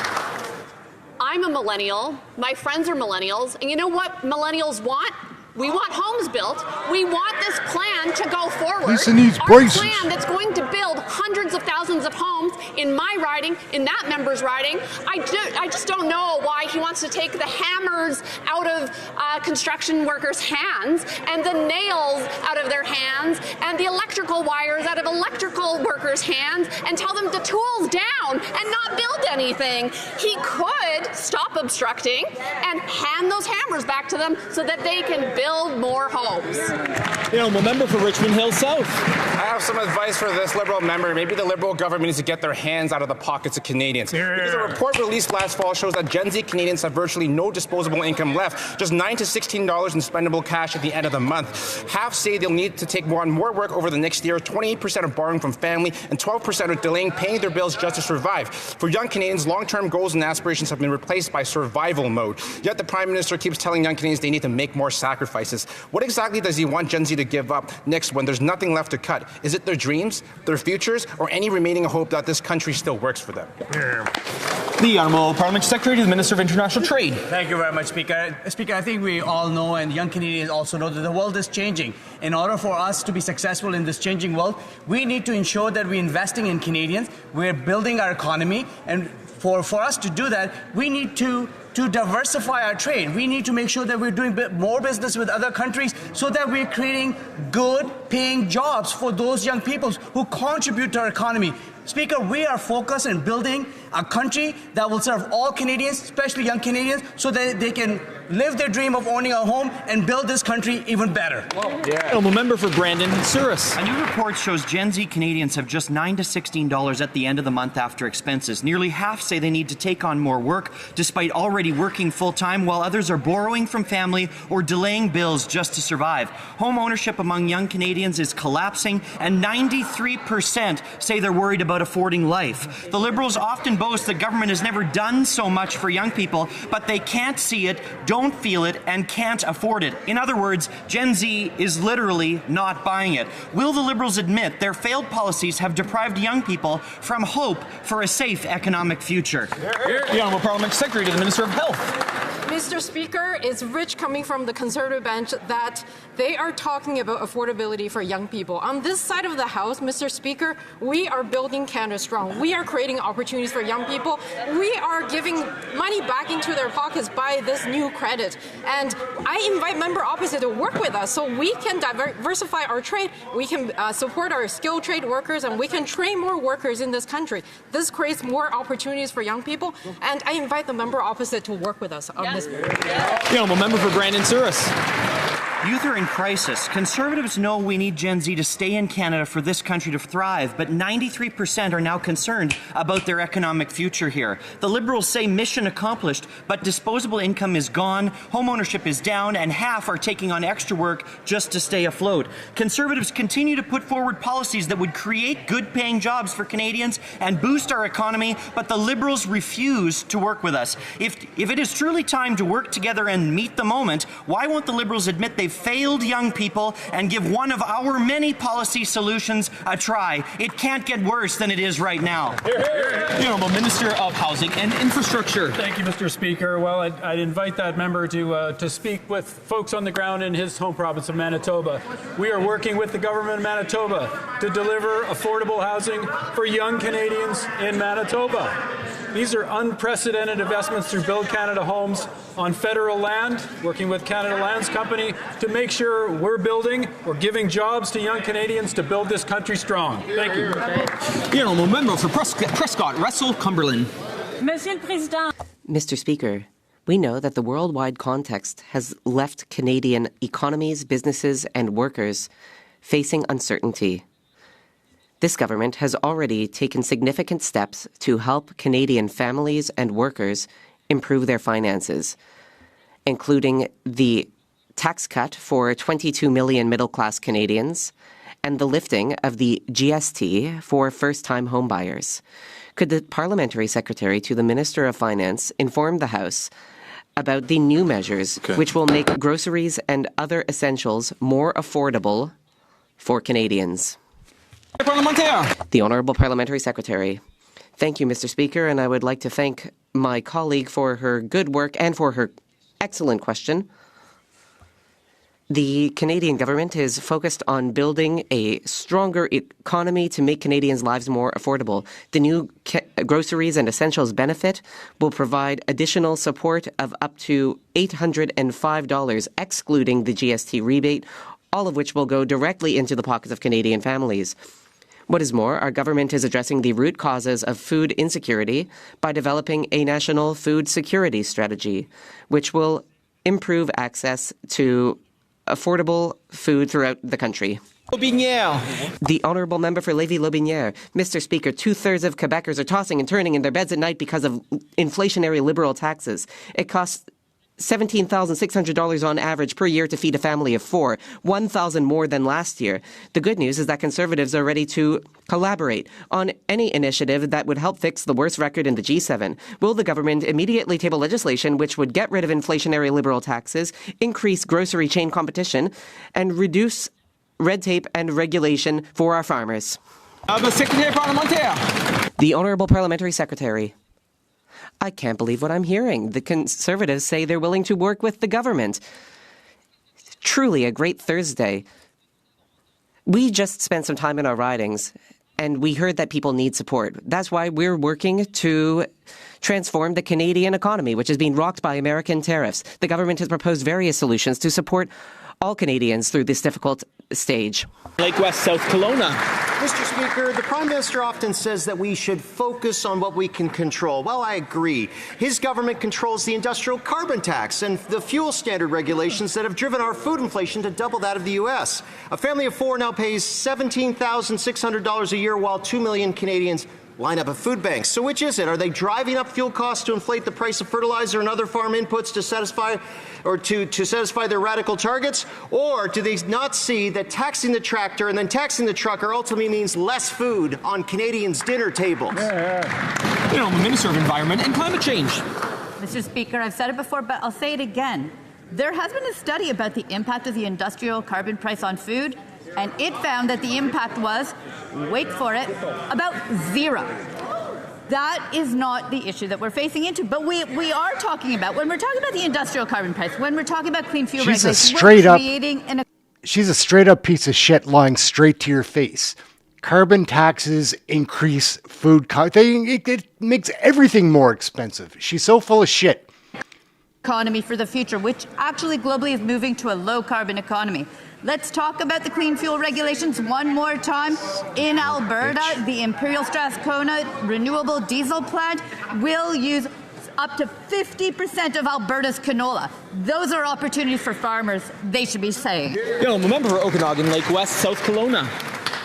I'm a millennial. My friends are millennials. And you know what millennials want? We want homes built. We want this plan to go forward. Lisa needs Our braces. plan that's going to build hundreds of thousands of homes in my riding, in that member's riding. I just don't know why he wants to take the hammers out of construction workers' hands and the nails out of their hands and the electrical wires out of electrical workers' hands and tell them to tools down and not build anything. He could stop obstructing and hand those hammers back to them so that they can build more homes. The Honourable Member for Richmond Hill South. I have some advice for this Liberal member. Maybe the Liberal government needs to get their hands out of the pockets of Canadians. Because a report released last fall shows that Gen Z Canadians have virtually no disposable income left, just $9 to $16 in spendable cash at the end of the month. Half say they'll need to take on more work over the next year, 28% are borrowing from family, and 12% are delaying paying their bills just to survive. For young Canadians, long-term goals and aspirations have been replaced by survival mode. Yet the Prime Minister keeps telling young Canadians they need to make more sacrifices. What exactly does he want Gen Z to give up next when there's nothing left to cut? Is it their dreams, their futures, or any remaining hope that this country still works for them? The Honourable Parliamentary Secretary to the Minister of International Trade. Thank you very much, Speaker. Speaker, I think we all know, and young Canadians also know, that the world is changing. In order for us to be successful in this changing world, we need to ensure that we're investing in Canadians, we're building our economy, and for us to do that, we need to to diversify our trade. We need to make sure that we're doing more business with other countries so that we're creating good paying jobs for those young people who contribute to our economy. Speaker, we are focused on building a country that will serve all Canadians, especially young Canadians, so that they can live their dream of owning a home and build this country even better. Honourable member for Brandon Souris. A new report shows Gen Z Canadians have just $9 to $16 at the end of the month after expenses. Nearly half say they need to take on more work despite already working full-time, while others are borrowing from family or delaying bills just to survive. Home ownership among young Canadians is collapsing, and 93% say they're worried about affording life. The Liberals often boast that government has never done so much for young people, but they can't see it, don't feel it, and can't afford it. In other words, Gen Z is literally not buying it. Will the Liberals admit their failed policies have deprived young people from hope for a safe economic future? The Honourable Parliament Secretary to the Minister of Health. Mr. Speaker, it's rich coming from the Conservative bench that they are talking about affordability for young people. On this side of the House, Mr. Speaker, we are building Canada strong. We are creating opportunities for young people. We are giving money back into their pockets by this new credit. And I invite member opposite to work with us so we can diversify our trade, we can support our skilled trade workers, and we can train more workers in this country. This creates more opportunities for young people, and I invite the member opposite to work with us on this. The Honourable member for Brandon Souris. Youth are in crisis. Conservatives know we need Gen Z to stay in Canada for this country to thrive, but 93% are now concerned about their economic future here. The Liberals say mission accomplished, but disposable income is gone, home ownership is down, and half are taking on extra work just to stay afloat. Conservatives continue to put forward policies that would create good-paying jobs for Canadians and boost our economy, but the Liberals refuse to work with us. If it is truly time to work together and meet the moment, why won't the Liberals admit they've failed young people and give one of our many policy solutions a try? It can't get worse than it is right now. The Honourable Minister of Housing and Infrastructure. Thank you, Mr. Speaker. Well, I'd invite that member to speak with folks on the ground in his home province of Manitoba. We are working with the government of Manitoba to deliver affordable housing for young Canadians in Manitoba. These are unprecedented investments through Build Canada Homes on federal land, working with Canada Lands Company to make sure we're giving jobs to young Canadians to build this country strong. Thank you. The Honourable Member for Prescott, Russell, Cumberland. Mr. Speaker, we know that the worldwide context has left Canadian economies, businesses, and workers facing uncertainty. This government has already taken significant steps to help Canadian families and workers improve their finances, including the tax cut for 22 million middle-class Canadians and the lifting of the GST for first-time homebuyers. Could the Parliamentary Secretary to the Minister of Finance inform the House about the new measures which will make groceries and other essentials more affordable for Canadians? The Honourable Parliamentary Secretary. Thank you, Mr. Speaker, and I would like to thank my colleague for her good work and for her excellent question. The Canadian government is focused on building a stronger economy to make Canadians' lives more affordable. The new groceries and essentials benefit will provide additional support of up to $805, excluding the GST rebate, all of which will go directly into the pockets of Canadian families. What is more, our government is addressing the root causes of food insecurity by developing a national food security strategy, which will improve access to affordable food throughout the country. The Honourable Member for Lévis-Lotbinière. Mr. Speaker, 2/3 of Quebecers are tossing and turning in their beds at night because of inflationary Liberal taxes. It costs $17,600 on average per year to feed a family of 4, $1,000 more than last year. The good news is that Conservatives are ready to collaborate on any initiative that would help fix the worst record in the G7. Will the government immediately table legislation which would get rid of inflationary Liberal taxes, increase grocery chain competition, and reduce red tape and regulation for our farmers? The Honourable Parliamentary Secretary. I can't believe what I'm hearing. The Conservatives say they're willing to work with the government. Truly a great Thursday. We just spent some time in our ridings, And we heard that people need support. That's why we're working to transform the Canadian economy, which is being rocked by American tariffs. The government has proposed various solutions to support all Canadians through this difficult stage. Lake West, South Kelowna. Mr. Speaker, the Prime Minister often says that we should focus on what we can control. Well, I agree. His government controls the industrial carbon tax and the fuel standard regulations that have driven our food inflation to double that of the U.S. A family of four now pays $17,600 a year, while 2 million Canadians line up at food banks. So which is it? Are they driving up fuel costs to inflate the price of fertilizer and other farm inputs to satisfy their radical targets? Or do they not see that taxing the tractor and then taxing the trucker ultimately means less food on Canadians' dinner tables? You know, I'm a Minister of Environment and Climate Change. Mr. Speaker, I've said it before, but I'll say it again. There has been a study about the impact of the industrial carbon price on food, and it found that the impact was, wait for it, about zero. That is not the issue that we're facing into. But we are talking about, when we're talking about the industrial carbon price, when we're talking about clean fuel regulations, She's a straight up piece of shit lying straight to your face. Carbon taxes increase food costs. It makes everything more expensive. She's so full of shit. Economy for the future, which actually globally is moving to a low carbon economy. Let's talk about the clean fuel regulations one more time. In Alberta, the Imperial Strathcona renewable diesel plant will use up to 50% of Alberta's canola. Those are opportunities for farmers, they should be saying. Yo, I'm a member for Okanagan, Lake West, South Kelowna.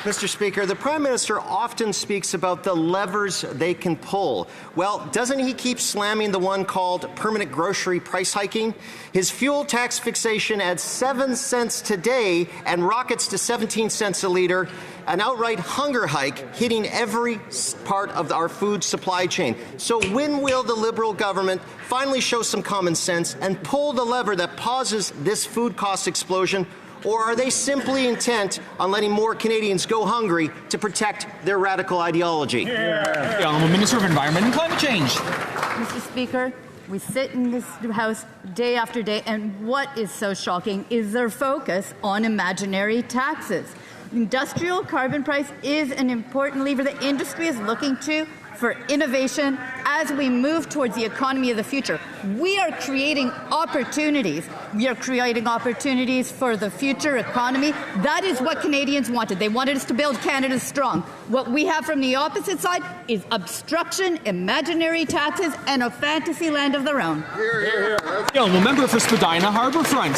Mr. Speaker, the Prime Minister often speaks about the levers they can pull. Well, doesn't he keep slamming the one called permanent grocery price hiking? His fuel tax fixation adds 7 cents today and rockets to 17 cents a litre, an outright hunger hike hitting every part of our food supply chain. So when will the Liberal government finally show some common sense and pull the lever that pauses this food cost explosion? Or are they simply intent on letting more Canadians go hungry to protect their radical ideology? Yeah, I'm a Minister of Environment and Climate Change. Mr. Speaker, we sit in this House day after day, and what is so shocking is their focus on imaginary taxes. Industrial carbon price is an important lever the industry is looking to for innovation as we move towards the economy of the future. We are creating opportunities. We are creating opportunities for the future economy. That is what Canadians wanted. They wanted us to build Canada strong. What we have from the opposite side is obstruction, imaginary taxes, and a fantasy land of their own. Yo, I'm a member for Spadina Harbourfront.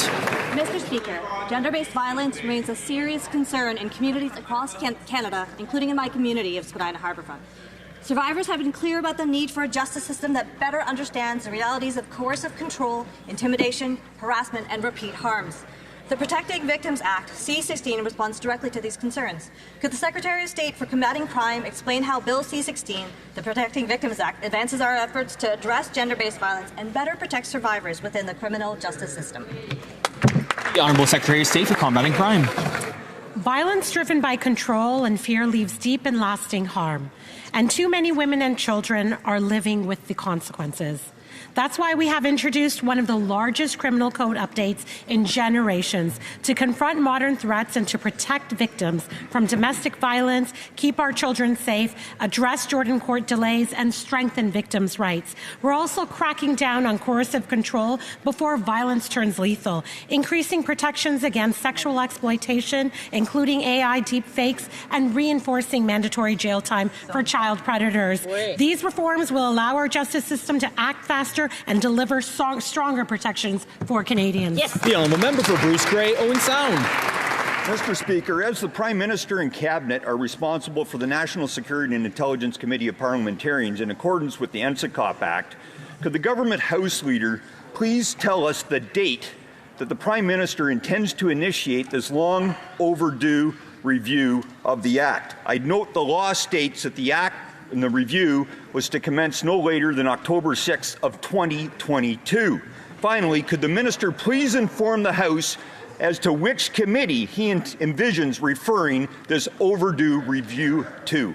Mr. Speaker, gender-based violence remains a serious concern in communities across Canada, including in my community of Spadina Harbourfront. Survivors have been clear about the need for a justice system that better understands the realities of coercive control, intimidation, harassment, and repeat harms. The Protecting Victims Act, C-16, responds directly to these concerns. Could the Secretary of State for Combating Crime explain how Bill C-16, the Protecting Victims Act, advances our efforts to address gender-based violence and better protect survivors within the criminal justice system? The Honourable Secretary of State for Combating Crime. Violence driven by control and fear leaves deep and lasting harm, and too many women and children are living with the consequences. That's why we have introduced one of the largest criminal code updates in generations to confront modern threats and to protect victims from domestic violence, keep our children safe, address Jordan court delays, and strengthen victims' rights. We're also cracking down on coercive control before violence turns lethal, increasing protections against sexual exploitation, including AI deepfakes, and reinforcing mandatory jail time for child predators. These reforms will allow our justice system to act faster and deliver stronger protections for Canadians. Yes. The Honourable Member for Bruce Grey, Owen Sound. Mr. Speaker, as the Prime Minister and Cabinet are responsible for the National Security and Intelligence Committee of Parliamentarians in accordance with the NSICOP Act, could the Government House Leader please tell us the date that the Prime Minister intends to initiate this long overdue review of the Act? I'd note the law states that the Act and the review was to commence no later than October 6th of 2022. Finally, could the Minister please inform the House as to which committee he envisions referring this overdue review to?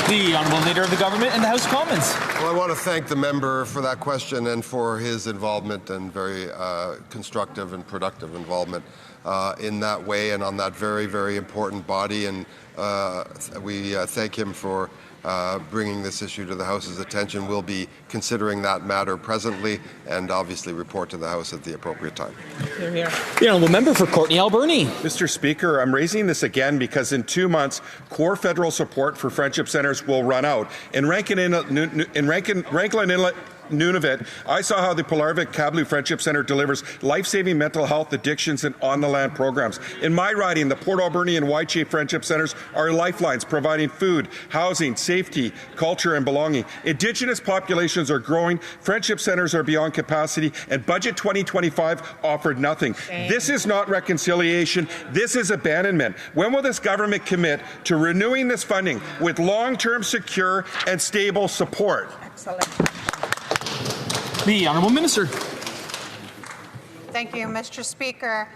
The Honourable Leader of the Government in the House of Commons. Well, I want to thank the member for that question and for his involvement and very constructive and productive involvement in that way and on that very, very important body. And we thank him for bringing this issue to the House's attention. We'll be considering that matter presently and obviously report to the House at the appropriate time. Here, here. The Honourable Member for Courtenay Alberni. Mr. Speaker, I'm raising this again because in 2 months, core federal support for friendship centres will run out. In Rankin Inlet, Nunavut, I saw how the Poilievre Kablu Friendship Centre delivers life-saving mental health, addictions, and on-the-land programs. In my riding, the Port Alberni and Whitechafe Friendship Centres are lifelines, providing food, housing, safety, culture, and belonging. Indigenous populations are growing, friendship centres are beyond capacity, and Budget 2025 offered nothing. This is not reconciliation. This is abandonment. When will this government commit to renewing this funding with long-term, secure, and stable support? Excellent. The Honourable Minister. Thank you, Mr. Speaker.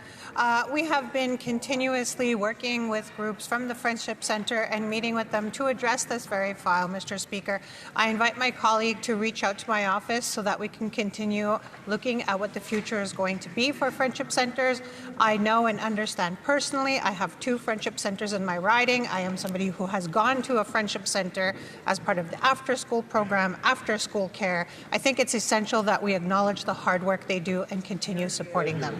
We have been continuously working with groups from the Friendship Centre and meeting with them to address this very file, Mr. Speaker. I invite my colleague to reach out to my office so that we can continue looking at what the future is going to be for Friendship Centres. I know and understand personally. I have 2 Friendship Centres in my riding. I am somebody who has gone to a Friendship Centre as part of the after-school program, after-school care. I think it's essential that we acknowledge the hard work they do and continue supporting them.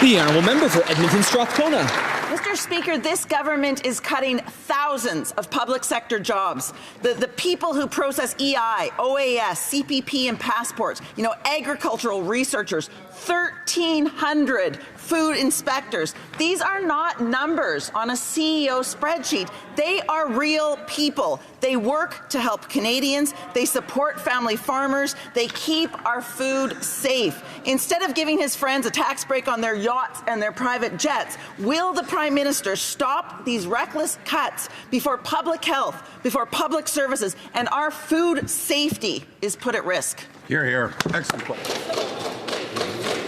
The Honourable Member for Edmonton Strathcona. Mr. Speaker, this government is cutting thousands of public sector jobs. The people who process EI, OAS, CPP, and passports, agricultural researchers, 1,300 food inspectors. These are not numbers on a CEO spreadsheet. They are real people. They work to help Canadians. They support family farmers. They keep our food safe. Instead of giving his friends a tax break on their yachts and their private jets, will the Prime Minister stop these reckless cuts before public health, before public services, and our food safety is put at risk? Hear, hear. Excellent question.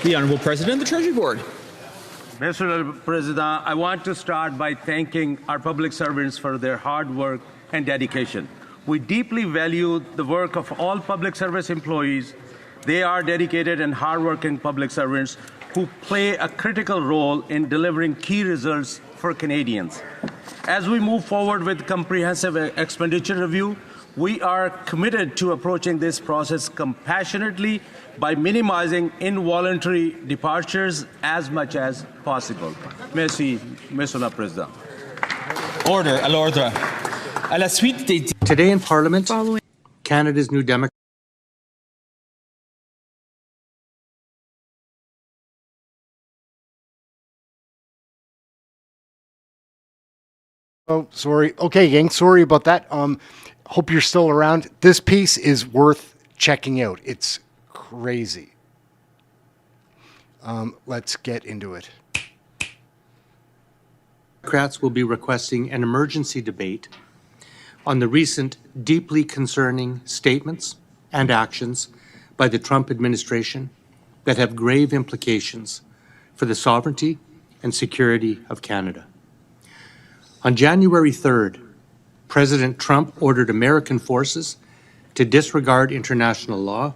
The Honourable President of the Treasury Board. Mr. President, I want to start by thanking our public servants for their hard work and dedication. We deeply value the work of all public service employees. They are dedicated and hardworking public servants who play a critical role in delivering key results for Canadians. As we move forward with comprehensive expenditure review, we are committed to approaching this process compassionately by minimizing involuntary departures as much as possible. Merci, Monsieur le Président. Order à l'ordre. À la suite des... Today in Parliament, Canada's new Democrat. Oh, sorry. Okay, gang, sorry about that. Hope you're still around. This piece is worth checking out. It's crazy. Let's get into it. Democrats will be requesting an emergency debate on the recent deeply concerning statements and actions by the Trump administration that have grave implications for the sovereignty and security of Canada. On January 3rd, President Trump ordered American forces to disregard international law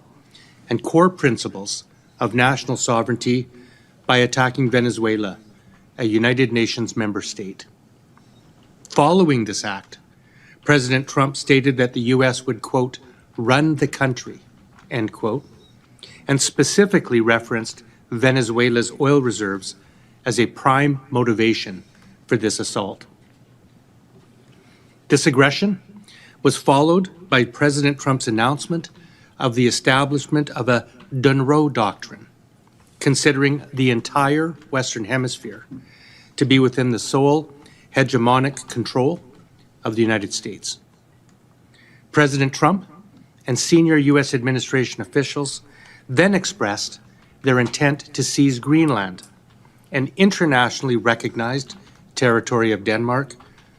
and core principles of national sovereignty by attacking Venezuela, a United Nations member state. Following this act, President Trump stated that the U.S. would, quote, run the country, end quote, and specifically referenced Venezuela's oil reserves as a prime motivation for this assault. This aggression was followed by President Trump's announcement of the establishment of a Dunroe Doctrine, considering the entire Western Hemisphere to be within the sole hegemonic control of the United States. President Trump and senior U.S. administration officials then expressed their intent to seize Greenland, an internationally recognized territory of Denmark,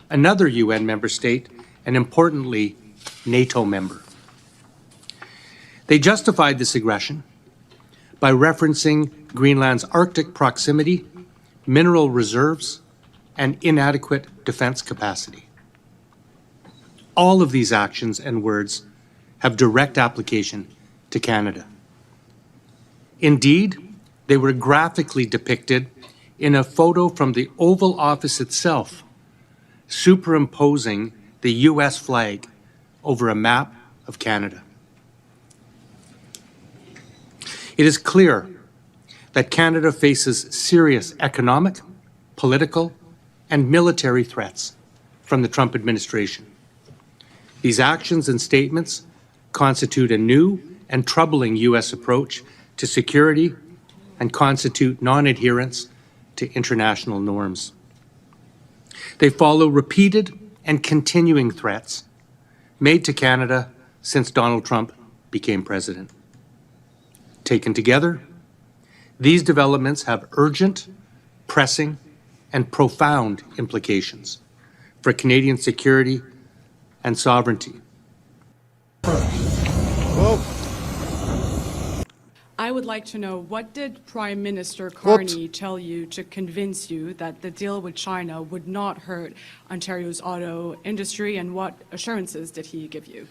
another UN member state, and importantly, NATO member. They justified this aggression by referencing Greenland's Arctic proximity, mineral reserves, and inadequate defense capacity. all of these actions and words have direct application to Canada. Indeed, they were graphically depicted in a photo from the Oval Office itself, superimposing the U.S. flag over a map of Canada. It is clear that Canada faces serious economic, political, and military threats from the Trump administration. These actions and statements constitute a new and troubling U.S. approach to security and constitute non-adherence to international norms. They follow repeated and continuing threats made to Canada since Donald Trump became president. Taken together, these developments have urgent, pressing, and profound implications for Canadian security and sovereignty. I would like to know, what did Prime Minister Carney tell you to convince you that the deal with China would not hurt Ontario's auto industry, and what assurances did he give you?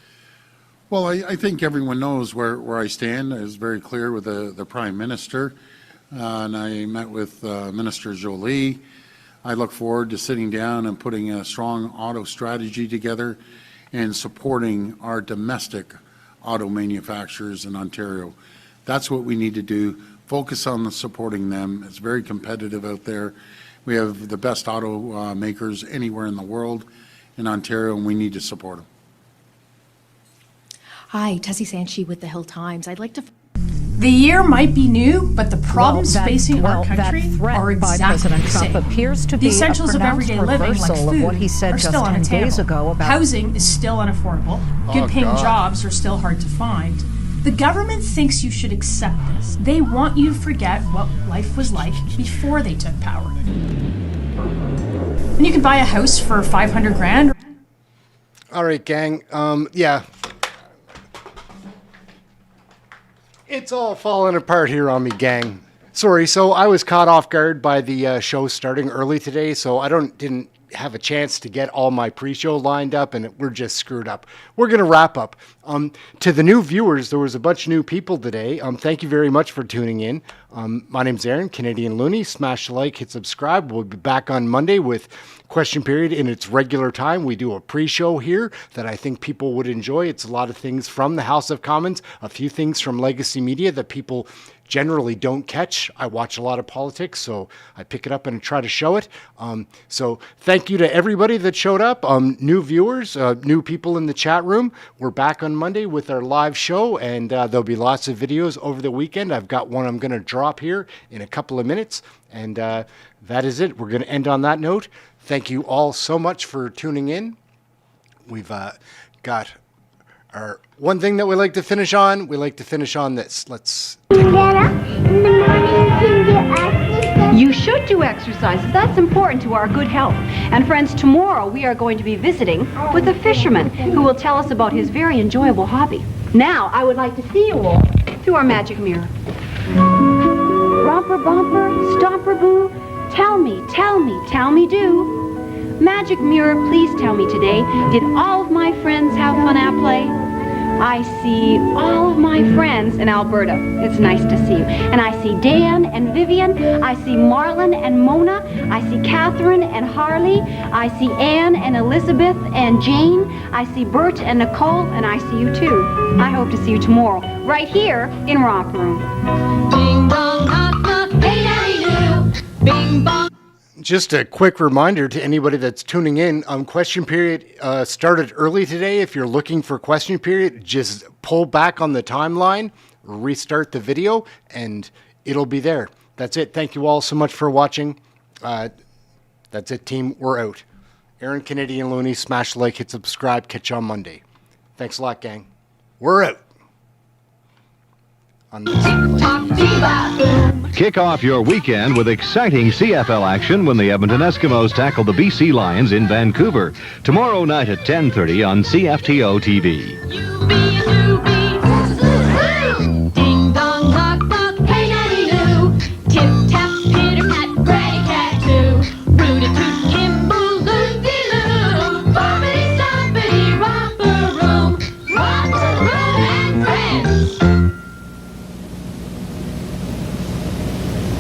Well, I think everyone knows where I stand. I was very clear with the Prime Minister, and I met with Minister Jolie. I look forward to sitting down and putting a strong auto strategy together and supporting our domestic auto manufacturers in Ontario. That's what we need to do. Focus on supporting them. It's very competitive out there. We have the best auto makers anywhere in the world in Ontario, and we need to support them. Hi, Tessie Sanchi with the Hill Times. I'd like to... The year might be new, but the problems facing our country are exactly the same. Appears to The be essentials of everyday living, like food, what he said are just still 10 days ago unattainable. about Housing is still unaffordable. Good-paying jobs are still hard to find. The government thinks you should accept this. They want you to forget what life was like before they took power. And you can buy a house for $500,000. All right, gang. Yeah. It's all falling apart here on me, gang. Sorry, so I was caught off guard by the show starting early today, so I didn't have a chance to get all my pre-show lined up, and we're just screwed up. We're going to wrap up. To the new viewers, there was a bunch of new people today. Thank you very much for tuning in. My name's Aaron, Canadian Looney. Smash the like, hit subscribe. We'll be back on Monday with Question Period in its regular time. We do a pre-show here that I think people would enjoy. It's a lot of things from the House of Commons, a few things from legacy media that people generally don't catch. I watch a lot of politics, so I pick it up and try to show it. So thank you to everybody that showed up. New viewers, new people in the chat room. We're back on Monday with our live show, and there'll be lots of videos over the weekend. I've got one I'm going to drop here in a couple of minutes, and that is it. We're going to end on that note. Thank you all so much for tuning in. We've got our one thing that we like to finish on. We like to finish on this. Let's take You should do exercises. That's important to our good health. And friends, tomorrow we are going to be visiting with a fisherman who will tell us about his very enjoyable hobby. Now, I would like to see you all through our magic mirror. Romper, bumper, stomper, boo. Tell me, tell me, tell me, do. Magic mirror, please tell me today, did all of my friends have fun at play? I see all of my friends in Alberta. It's nice to see you. And I see Dan and Vivian. I see Marlon and Mona. I see Catherine and Harley. I see Anne and Elizabeth and Jane. I see Bert and Nicole, and I see you too. I hope to see you tomorrow, right here in Romper Room. Ding dong, knock, knock, hey, bing bong. Just a quick reminder to anybody that's tuning in, Question Period started early today. If you're looking for Question Period, just pull back on the timeline, restart the video, and it'll be there. That's it. Thank you all so much for watching. That's it, team. We're out. Aaron, Canadian Looney, smash the like, hit subscribe, catch you on Monday. Thanks a lot, gang. We're out. Kick off your weekend with exciting CFL action when the Edmonton Eskimos tackle the BC Lions in Vancouver. Tomorrow night at 10:30 on CFTO TV.